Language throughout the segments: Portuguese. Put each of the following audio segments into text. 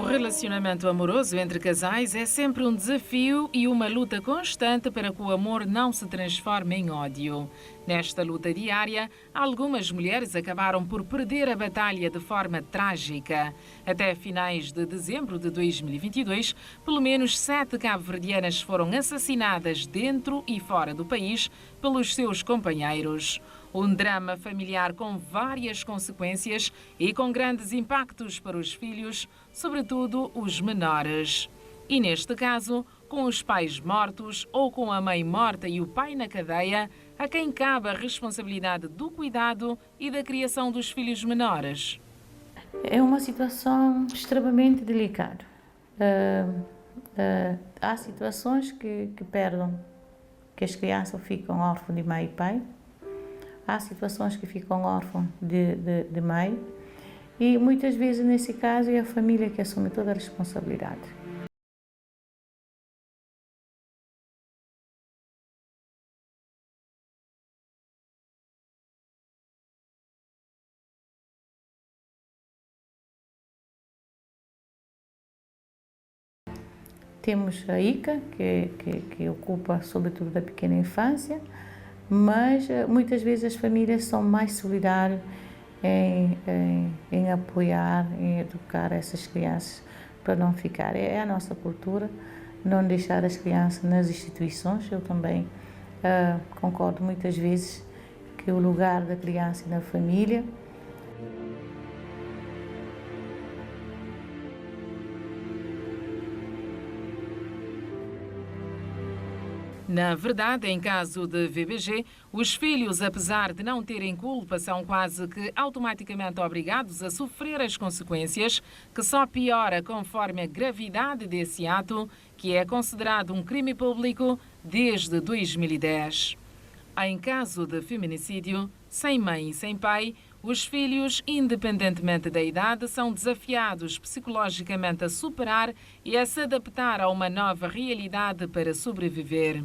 relacionamento amoroso entre casais é sempre um desafio e uma luta constante para que o amor não se transforme em ódio. Nesta luta diária, algumas mulheres acabaram por perder a batalha de forma trágica. Até finais de dezembro de 2022, pelo menos 7 cabo-verdianas foram assassinadas dentro e fora do país pelos seus companheiros. Um drama familiar com várias consequências e com grandes impactos para os filhos, sobretudo os menores. E neste caso, com os pais mortos ou com a mãe morta e o pai na cadeia, a quem cabe a responsabilidade do cuidado e da criação dos filhos menores. É uma situação extremamente delicada. Há situações que perdem, que as crianças ficam órfãs de mãe e pai. Há situações que ficam órfãos de mãe. E muitas vezes, nesse caso, é a família que assume toda a responsabilidade. Temos a ICA, que ocupa sobretudo da pequena infância, mas muitas vezes as famílias são mais solidárias em apoiar, em educar essas crianças para não ficar. É a nossa cultura, não deixar as crianças nas instituições. Eu também concordo muitas vezes que o lugar da criança é na família. Na verdade, em caso de VBG, os filhos, apesar de não terem culpa, são quase que automaticamente obrigados a sofrer as consequências, que só piora conforme a gravidade desse ato, que é considerado um crime público desde 2010. Em caso de feminicídio, sem mãe e sem pai, os filhos, independentemente da idade, são desafiados psicologicamente a superar e a se adaptar a uma nova realidade para sobreviver.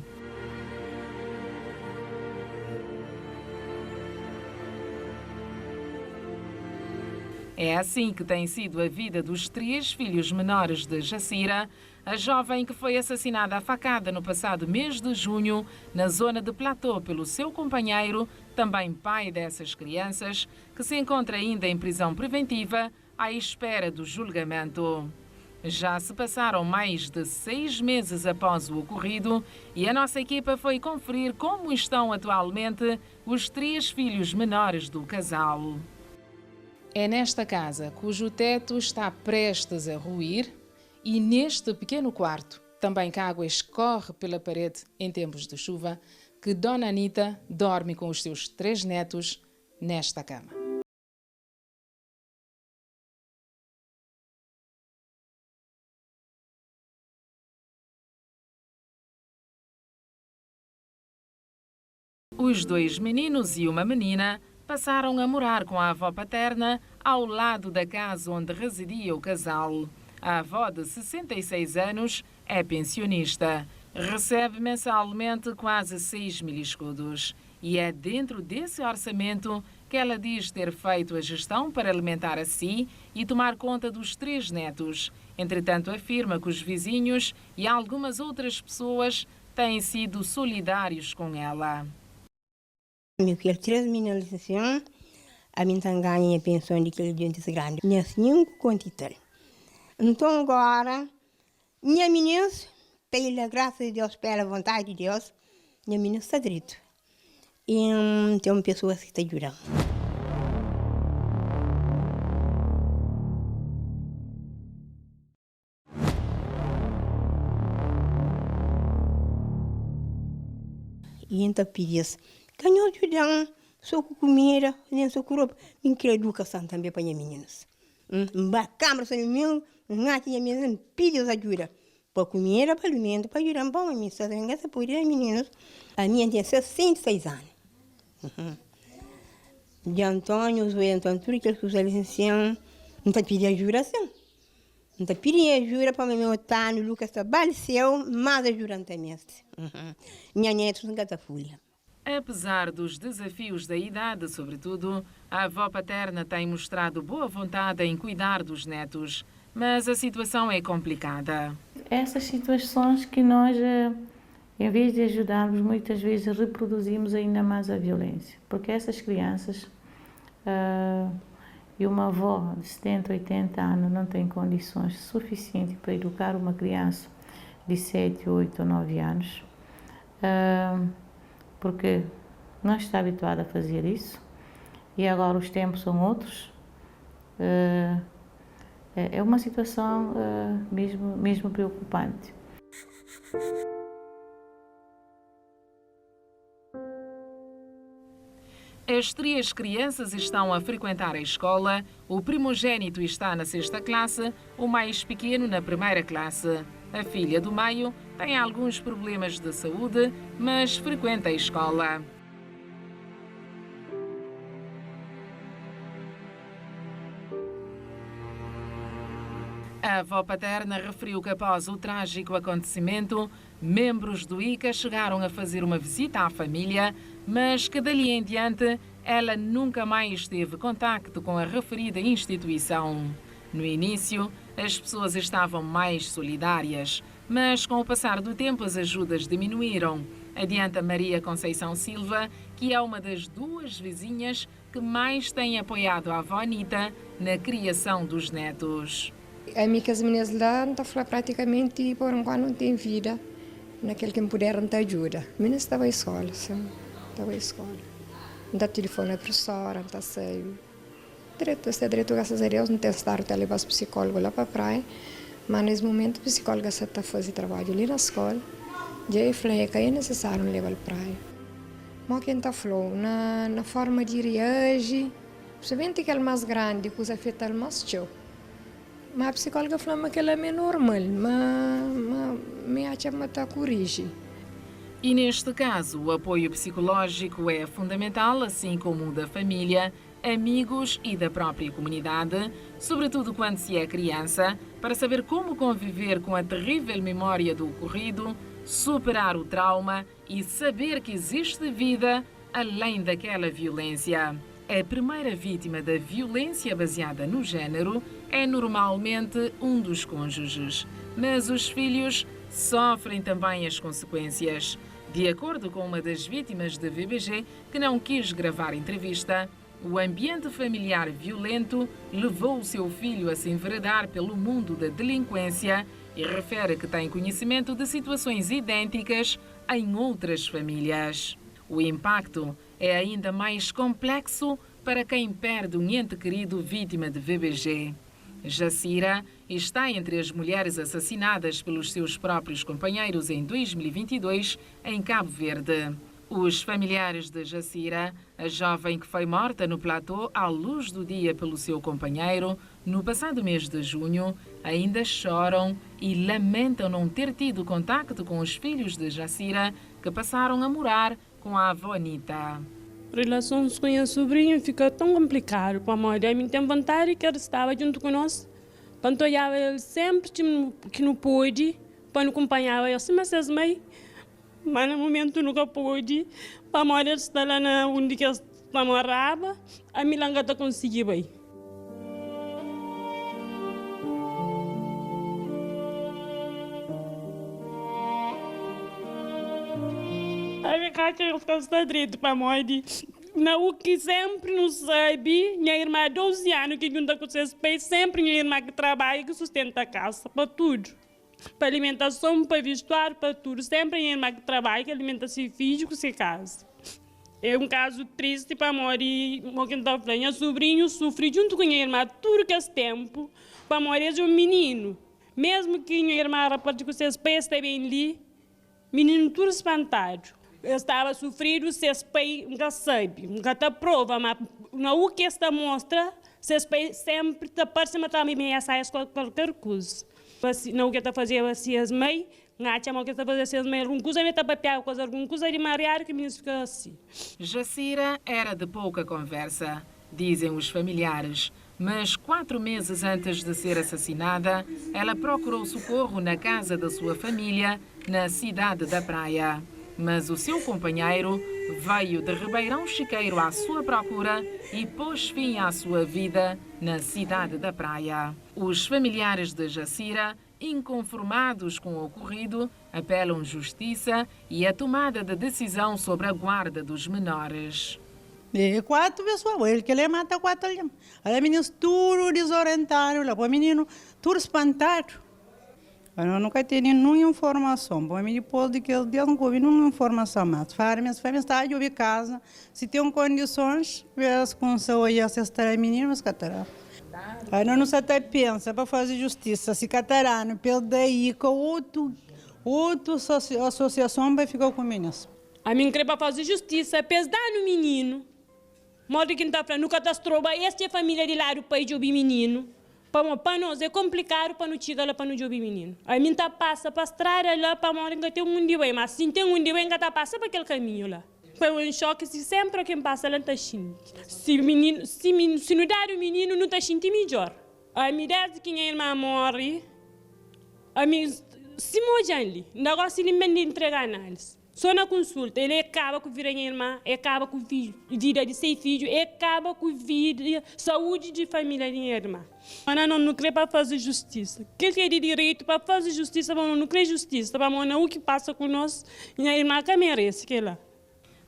É assim que tem sido a vida dos 3 filhos menores de Jacira, a jovem que foi assassinada à facada no passado mês de junho, na zona de Platô, pelo seu companheiro, também pai dessas crianças, que se encontra ainda em prisão preventiva à espera do julgamento. Já se passaram mais de 6 meses após o ocorrido e a nossa equipa foi conferir como estão atualmente os 3 filhos menores do casal. É nesta casa, cujo teto está prestes a ruir, e neste pequeno quarto, também que a água escorre pela parede em tempos de chuva, que Dona Anita dorme com os seus 3 netos nesta cama. Os 2 meninos e uma menina passaram a morar com a avó paterna ao lado da casa onde residia o casal. A avó, de 66 anos, é pensionista. Recebe mensalmente quase 6.000 escudos. E é dentro desse orçamento que ela diz ter feito a gestão para alimentar a si e tomar conta dos 3 netos. Entretanto, afirma que os vizinhos e algumas outras pessoas têm sido solidários com ela. Eu quero 3 meninas assim, a minha ganha a pensão de aquele diante grande. Minha 5 quantidade. Então agora, minha menina, pela graça de Deus, pela vontade de Deus, minha menina está direito. E tem pessoas que estão ajudando. E então pedi ganhou ajudar, só com comida, nem só com roupa, em que educação também para as meninas. Câmara, se não me tinha meninas, pedi ajuda. Para comida, para alimento, para ajudar, para a minha essa por as meninas. A minha tem 66 anos. De Antônio, tudo que os licenciados, não está pedindo ajuda assim. Não está pedindo ajuda para o meu Otávio, Lucas trabalhou, mas ajuda também. Minha neta não está folha. Apesar dos desafios da idade, sobretudo, a avó paterna tem mostrado boa vontade em cuidar dos netos. mas a situação é complicada. Essas situações que nós, em vez de ajudarmos, muitas vezes reproduzimos ainda mais a violência, porque essas crianças e uma avó de 70, 80 anos não tem condições suficientes para educar uma criança de 7, 8 ou 9 anos, porque não está habituada a fazer isso e agora os tempos são outros. É uma situação mesmo preocupante. As 3 crianças estão a frequentar a escola. O primogênito está na 6ª classe, o mais pequeno na 1ª classe. A filha do meio tem alguns problemas de saúde, mas frequenta a escola. A avó paterna referiu que após o trágico acontecimento, membros do ICA chegaram a fazer uma visita à família, mas que dali em diante ela nunca mais teve contacto com a referida instituição. No início, as pessoas estavam mais solidárias, mas com o passar do tempo as ajudas diminuíram. Adianta Maria Conceição Silva, que é uma das 2 vizinhas que mais tem apoiado a avó Anita na criação dos netos. As meninas lá não estão praticamente, por enquanto não tem vida, naquele que me puderam te ajuda. As meninas estavam à escola, sim, estavam à escola. Não dá telefone à professora, não está saindo. Direito, graças a Deus, não tem estado a levar os psicólogos lá para a praia, mas nesse momento o psicólogo está fazendo trabalho ali na escola. Já eu falei que é necessário levar para a praia. Mas quem está falando, na forma de reagir, principalmente que é mais grande, que afeta mais tchau. Mas a psicóloga falou que ela é normal, mas me acha que está corrigir. E neste caso, o apoio psicológico é fundamental, assim como o da família, amigos e da própria comunidade, sobretudo quando se é criança, para saber como conviver com a terrível memória do ocorrido, superar o trauma e saber que existe vida além daquela violência. A primeira vítima da violência baseada no género é normalmente um dos cônjuges, mas os filhos sofrem também as consequências. De acordo com uma das vítimas de VBG, que não quis gravar entrevista, o ambiente familiar violento levou o seu filho a se enveredar pelo mundo da delinquência e refere que tem conhecimento de situações idênticas em outras famílias. O impacto é ainda mais complexo para quem perde um ente querido vítima de VBG. Jacira está entre as mulheres assassinadas pelos seus próprios companheiros em 2022 em Cabo Verde. Os familiares de Jacira, a jovem que foi morta no platô à luz do dia pelo seu companheiro no passado mês de junho, ainda choram e lamentam não ter tido contacto com os filhos de Jacira, que passaram a morar com a avó Anita. Relações com a sobrinha fica tão complicado para a mãe. Eu tenho vontade que ela estava junto conosco. Quando eu olhava ele sempre que não pôde, para não acompanhar eu assim, mas as mães, mas no momento nunca pôde. Para a mãe estar lá na onde que ela morava, a Milanga está conseguindo aí. A minha casa está direito para a mãe. Não, que sempre não sabe, minha irmã há 12 anos que junta com seus pais, sempre minha irmã que trabalha e que sustenta a casa, para tudo. Para alimentação, para vestuário, para tudo. Sempre minha irmã que trabalha, que alimenta seu filho com sua casa. É um caso triste para a mãe, minha sobrinho sofre junto com minha irmã tudo que esse tempo. Para a mãe é um menino. Mesmo que minha irmã rapaz com seus pais esteja ali, menino tudo espantado. Eu estava sofrendo, seus pais nunca sabem, nunca está prova, mas não o que esta mostra, seus pais sempre está parecendo que me ameaçam com qualquer coisa. Não o que está fazendo assim as mães, não acha o que está fazendo assim as mães, alguma coisa me está papiando, alguma coisa de marear que me fica assim. Jacira era de pouca conversa, dizem os familiares, mas 4 meses antes de ser assassinada, ela procurou socorro na casa da sua família, na cidade da Praia. Mas o seu companheiro veio de Ribeirão Chiqueiro à sua procura e pôs fim à sua vida na cidade da Praia. Os familiares de Jacira, inconformados com o ocorrido, apelam justiça e a tomada de decisão sobre a guarda dos menores. E 4 pessoas, ele que ele mata 4 ali. Aí meninos tudo desorientados, lá o menino tudo espantado. Eu nunca tive nenhuma informação. Bom, me pode que ele não houve nenhuma informação mais. Minhas famílias estão em casa. Se tem condições, ver com saúde assistir a meninos, catará. Aí não se até pensa para fazer justiça. Se catará, pelo daí, com outra associação vai ficar com meninos. A mim quer para fazer justiça, pesar no menino. Modo que está no catástrofe, esta é a família de lá do pai de menino. Para nós é complicado para não chegar lá para não jogar menino. A mim tá passa para estrada lá para morrer que tem um dia bem, mas se tem um dia bem que tá passa para aquele caminho lá. Foi um choque se sempre quem passa lá tá sentindo. Se não dá o menino não tá sentindo melhor. A mim desde que minha irmã morre, a mim se moja ali, negócio ele me entregar análise. Só na consulta, ele acaba com a vida da minha irmã, acaba com a vida de 6 filhos, acaba com a vida, saúde de família da minha irmã. Mas não quer para fazer justiça. Quem tem direito para fazer justiça, mas não quer justiça. Para o que passa com nós, minha irmã que merece que lá.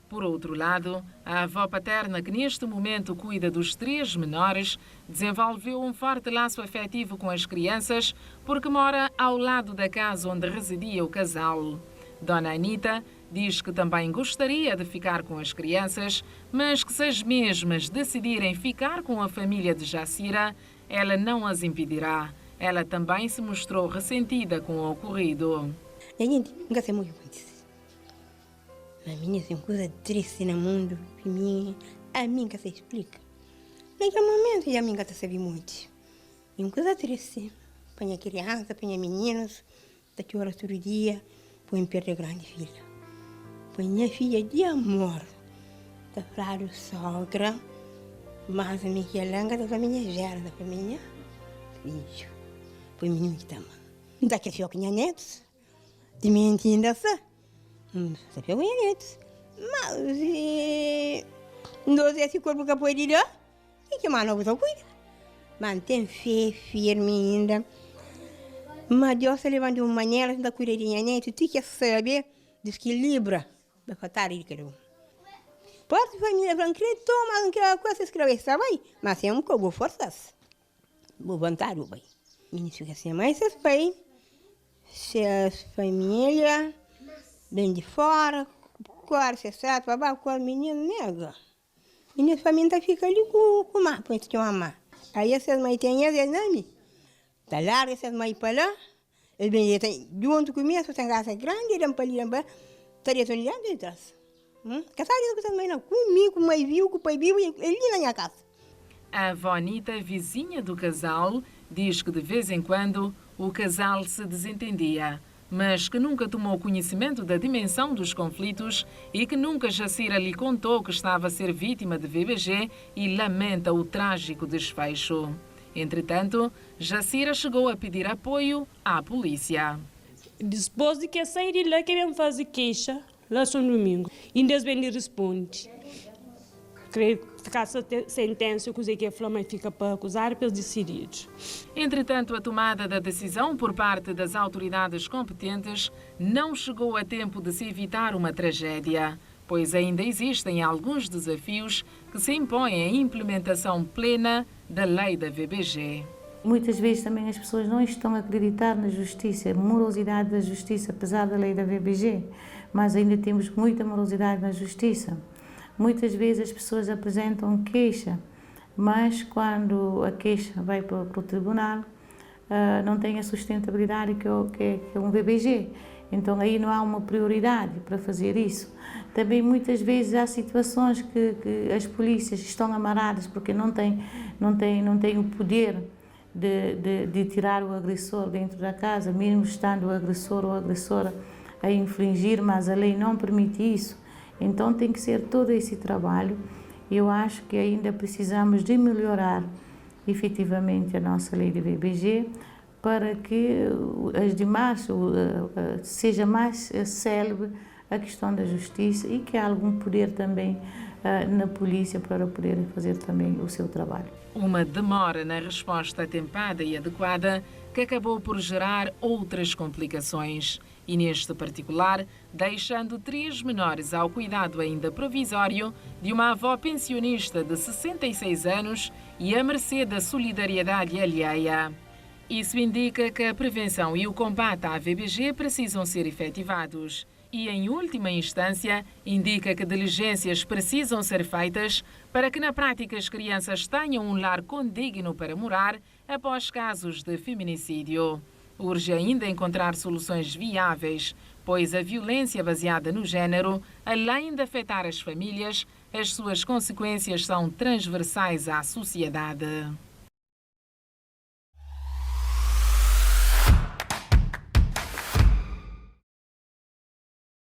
Por outro lado, a avó paterna, que neste momento cuida dos 3 menores, desenvolveu um forte laço afetivo com as crianças porque mora ao lado da casa onde residia o casal. Dona Anita diz que também gostaria de ficar com as crianças, mas que se as mesmas decidirem ficar com a família de Jacira, ela não as impedirá. Ela também se mostrou ressentida com o ocorrido. A gente nunca se muito isso. Mas minha tem coisa triste no mundo, a mim que se explica. Naquele momento, a mim que se viu muito. E uma coisa triste. Põe a criança, põe a meninos, da que hora todo dia, põe perder grande filha. Põe minha filha de amor, da frado sogra, mas a minha langa da minha gera, da minha filho. Põe menino também. Da que fio que minha netos, de mentindo essa. Você pegou minha netos. Mas, não sei se o corpo que pode ir lá, e que mais não vou cuidar. Mantém fé firme ainda. Mas Deus se levanta de uma maneira da cuidar de minha neto, tu quer saber, desequilibra. Vai faltar isso, querido. Pode família branquinha, toma aquela coisa, escreve, sabe? Mas é um pouco forças. Vou vontade, vai. Ministro que assim, mas esses pais, se as famílias, bem de fora, quase se trata, babá, com a menina nega. Minha família fica ali com uma, põe de uma. Aí essas mães têm as nome. Tá larga essas mães para lá, eles vêm junto comigo, se tem casa grande, eles para ali, estaria olhando de trás. Casado com essas mães não, comigo, com o mãe viu, com o pai viu, ele na minha casa. A avó Anita, vizinha do casal, diz que de vez em quando o casal se desentendia, mas que nunca tomou conhecimento da dimensão dos conflitos e que nunca Jacira lhe contou que estava a ser vítima de VBG e lamenta o trágico desfecho. Entretanto, Jacira chegou a pedir apoio à polícia. Depois de que sair de lá, querem fazer queixa, lá só no domingo. E eles vêm e respondem. Creio que a sentença, que a Flama fica para acusar pelos decididos. Entretanto, a tomada da decisão por parte das autoridades competentes não chegou a tempo de se evitar uma tragédia, pois ainda existem alguns desafios que se impõem à implementação plena da lei da VBG. Muitas vezes também as pessoas não estão a acreditar na justiça, a morosidade da justiça, apesar da lei da VBG, mas ainda temos muita morosidade na justiça. Muitas vezes as pessoas apresentam queixa, mas quando a queixa vai para o tribunal, não tem a sustentabilidade que é um VBG. Então aí não há uma prioridade para fazer isso. Também muitas vezes há situações que as polícias estão amarradas porque não têm o poder de tirar o agressor dentro da casa, mesmo estando o agressor ou a agressora a infringir, mas a lei não permite isso. Então tem que ser todo esse trabalho. Eu acho que ainda precisamos de melhorar efetivamente a nossa lei de VBG para que as demais seja mais célebre a questão da justiça e que há algum poder também na polícia para poder fazer também o seu trabalho. Uma demora na resposta atempada e adequada que acabou por gerar outras complicações e, neste particular, deixando 3 menores ao cuidado ainda provisório de uma avó pensionista de 66 anos e à mercê da solidariedade alheia. Isso indica que a prevenção e o combate à VBG precisam ser efetivados e, em última instância, indica que diligências precisam ser feitas para que, na prática, as crianças tenham um lar condigno para morar após casos de feminicídio. Urge ainda encontrar soluções viáveis, pois a violência baseada no género, além de afetar as famílias, as suas consequências são transversais à sociedade.